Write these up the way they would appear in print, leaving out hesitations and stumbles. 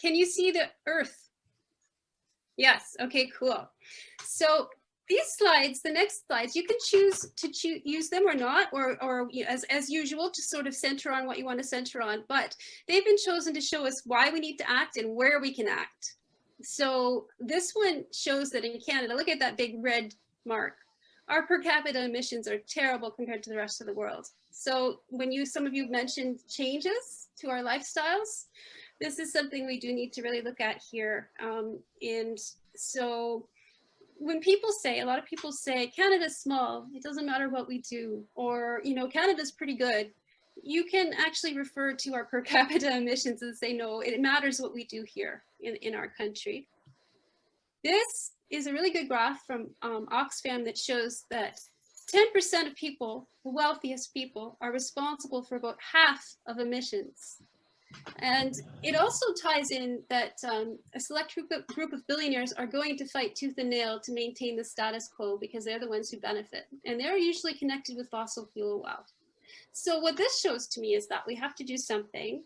Can you see the Earth? Yes, okay, cool. So these slides, the next slides, you can choose to use them or not, or as usual, to sort of center on what you want to center on, but they've been chosen to show us why we need to act and where we can act. So this one shows that in Canada, look at that big red mark. Our per capita emissions are terrible compared to the rest of the world. So when some of you mentioned changes to our lifestyles, this is something we do need to really look at here. And so when people say, a lot of people say, Canada's small, it doesn't matter what we do, or, Canada's pretty good, you can actually refer to our per capita emissions and say, no, it matters what we do here in our country. This is a really good graph from Oxfam that shows that 10% of people, the wealthiest people, are responsible for about half of emissions. And it also ties in that a select group of billionaires are going to fight tooth and nail to maintain the status quo because they're the ones who benefit. And they're usually connected with fossil fuel wealth. So what this shows to me is that we have to do something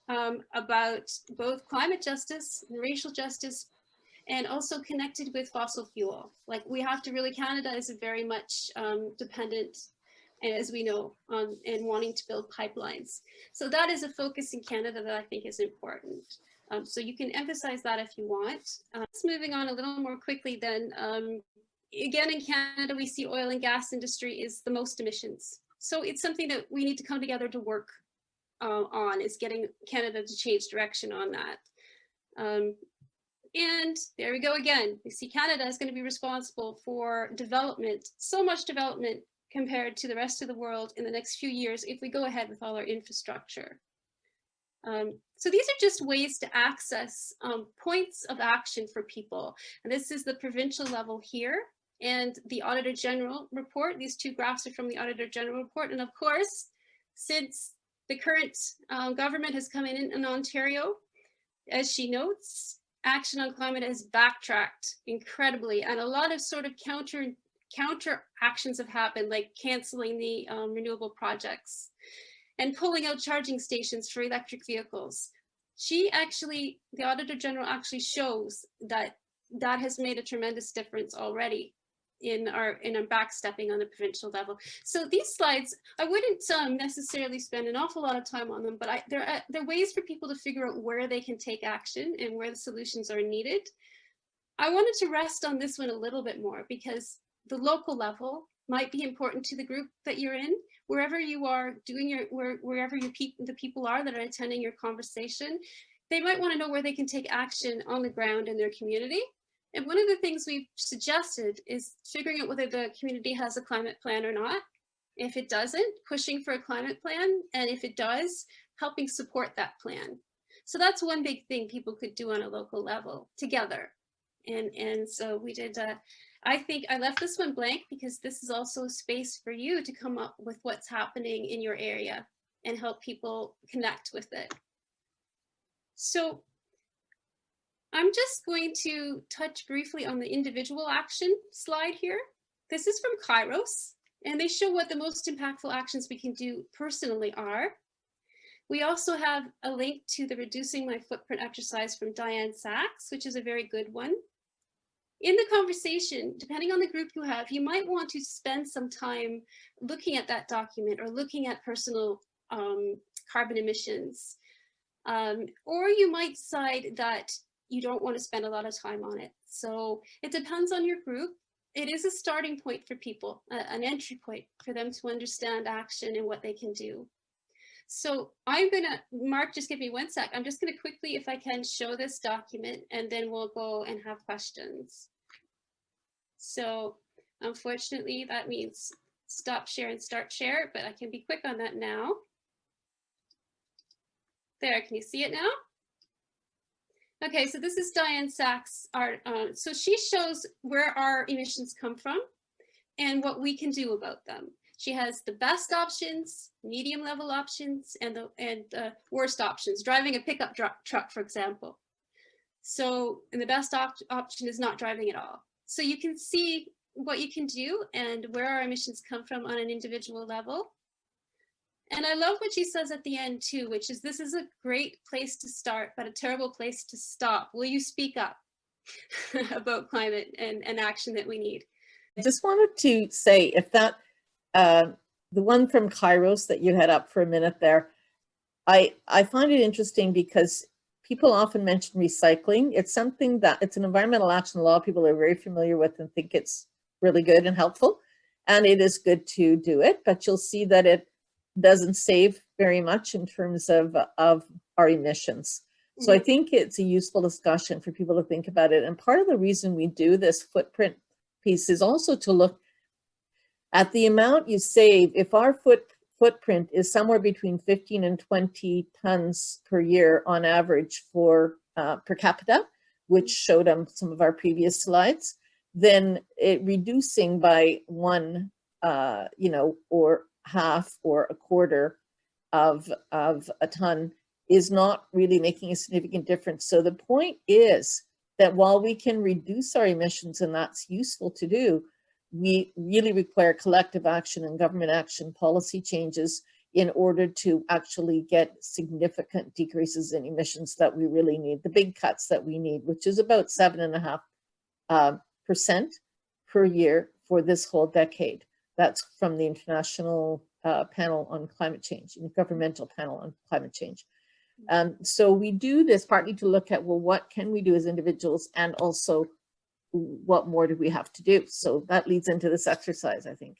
about both climate justice and racial justice, and also connected with fossil fuel. Like we have to really, Canada is very much dependent, as we know, on and wanting to build pipelines. So that is a focus in Canada that I think is important. So you can emphasize that if you want. Moving on a little more quickly then, again in Canada, we see oil and gas industry is the most emissions. So it's something that we need to come together to work on, is getting Canada to change direction on that. And there we go again. We see Canada is going to be responsible for development, so much development compared to the rest of the world in the next few years if we go ahead with all our infrastructure. So these are just ways to access points of action for people. And this is the provincial level here and the Auditor General report. These two graphs are from the Auditor General report. And of course, since the current government has come in Ontario, as she notes, action on climate has backtracked incredibly, and a lot of sort of counter actions have happened, like canceling the renewable projects and pulling out charging stations for electric vehicles. The Auditor General actually shows that that has made a tremendous difference already in our backstepping on the provincial level. So these slides, I wouldn't necessarily spend an awful lot of time on them, but they're ways for people to figure out where they can take action and where the solutions are needed. I wanted to rest on this one a little bit more because the local level might be important to the group that you're in, wherever you are doing wherever the people are that are attending your conversation. They might want to know where they can take action on the ground in their community. And one of the things we've suggested is figuring out whether the community has a climate plan or not. If it doesn't, pushing for a climate plan, and if it does, helping support that plan. So that's one big thing people could do on a local level together. And so we did, I think I left this one blank because this is also a space for you to come up with what's happening in your area and help people connect with it. So I'm just going to touch briefly on the individual action slide here. This is from Kairos, and they show what the most impactful actions we can do personally are. We also have a link to the Reducing My Footprint exercise from Diane Sachs, which is a very good one. In the conversation, depending on the group you have, you might want to spend some time looking at that document or looking at personal carbon emissions. Or you might decide that you don't want to spend a lot of time on it. So it depends on your group. It is a starting point for people, an entry point for them to understand action and what they can do. So I'm gonna, Mark, just give me 1 sec. I'm just gonna quickly, if I can, show this document and then we'll go and have questions. So unfortunately, that means stop share and start share, but I can be quick on that now. There, can you see it now? Okay, so this is Diane Sachs' art. So she shows where our emissions come from and what we can do about them. She has the best options, medium level options, and the worst options, driving a pickup truck, for example. So, and the best option is not driving at all. So you can see what you can do and where our emissions come from on an individual level. And I love what she says at the end too, which is, this is a great place to start, but a terrible place to stop. Will you speak up about climate and action that we need? I just wanted to say, if that, the one from Kairos that you had up for a minute there, I find it interesting because people often mention recycling. It's something that, it's an environmental action law people are very familiar with and think it's really good and helpful. And it is good to do it, but you'll see that it doesn't save very much in terms of our emissions. So I think it's a useful discussion for people to think about it. And part of the reason we do this footprint piece is also to look at the amount you save. If our footprint is somewhere between 15 and 20 tons per year on average for per capita, which showed on some of our previous slides, then it reducing by one, or half or a quarter of a ton is not really making a significant difference. So the point is that while we can reduce our emissions, and that's useful to do, we really require collective action and government action, policy changes, in order to actually get significant decreases in emissions that we really need, the big cuts that we need, which is about 7.5% per year for this whole decade. That's from the International Panel on Climate Change, Intergovernmental Panel on Climate Change. So we do this partly to look at, well, what can we do as individuals, and also what more do we have to do? So that leads into this exercise, I think.